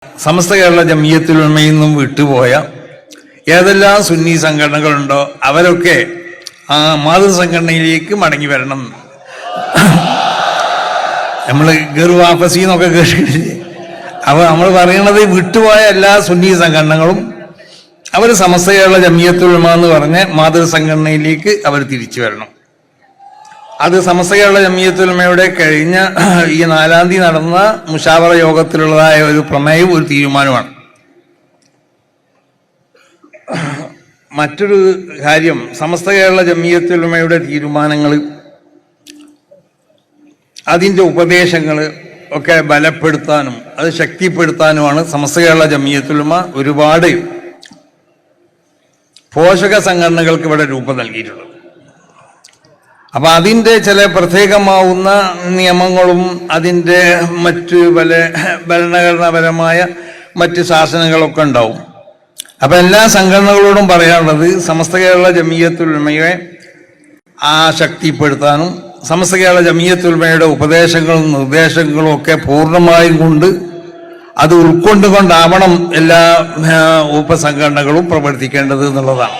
സമസ്ത കേരള ജംഇയ്യത്തുൽ ഉലമയിൽ നിന്നും വിട്ടുപോയ ഏതെല്ലാം സുന്നി സംഘടനകളുണ്ടോ അവരൊക്കെ ആ മാതൃസംഘടനയിലേക്ക് മടങ്ങി വരണം. നമ്മൾ ഗർവാഫസി എന്നൊക്കെ കേട്ടിട്ടില്ലേ? അപ്പോൾ നമ്മൾ പറയണത് വിട്ടുപോയ എല്ലാ സുന്നി സംഘടനകളും അവർ സമസ്ത കേരള ജംഇയ്യത്തുൽ ഉലമ എന്ന് പറഞ്ഞ മാതൃസംഘടനയിലേക്ക് അവർ തിരിച്ചു വരണം. അത് സമസ്ത കേരള ജംഇയ്യത്തുൽ ഉലമയുടെ കഴിഞ്ഞ ഈ 4-ാം തീയതി നടന്ന മുശാവറ യോഗത്തിലുള്ളതായ ഒരു പ്രമേയവും ഒരു തീരുമാനമാണ്. മറ്റൊരു കാര്യം, സമസ്ത കേരള ജംഇയ്യത്തുൽ ഉലമയുടെ തീരുമാനങ്ങൾ, അതിൻ്റെ ഉപദേശങ്ങൾ ഒക്കെ ബലപ്പെടുത്താനും അത് ശക്തിപ്പെടുത്താനുമാണ് സമസ്ത കേരള ജംഇയ്യത്തുൽ ഉലമ ഒരുപാട് പോഷക സംഘടനകൾക്ക് ഇവിടെ രൂപം നൽകിയിട്ടുള്ളത്. അപ്പൊ അതിൻ്റെ ചില പ്രത്യേകമാവുന്ന നിയമങ്ങളും അതിൻ്റെ മറ്റ് പല ഭരണഘടനാപരമായ മറ്റ് ശാസനകളൊക്കെ ഉണ്ടാവും. അപ്പൊ എല്ലാ സംഘടനകളോടും പറയാനുള്ളത് സമസ്ത കേരള ജംഇയ്യത്തുൽ ഉലമയെ ശക്തിപ്പെടുത്താനും സമസ്ത കേരള ജംഇയ്യത്തുൽ ഉലമയുടെ ഉപദേശങ്ങളും നിർദ്ദേശങ്ങളും ഒക്കെ പൂർണ്ണമായും കൊണ്ട് അത് ഉൾക്കൊണ്ടുകൊണ്ടാവണം എല്ലാ ഉപസംഘടനകളും പ്രവർത്തിക്കേണ്ടത് എന്നുള്ളതാണ്.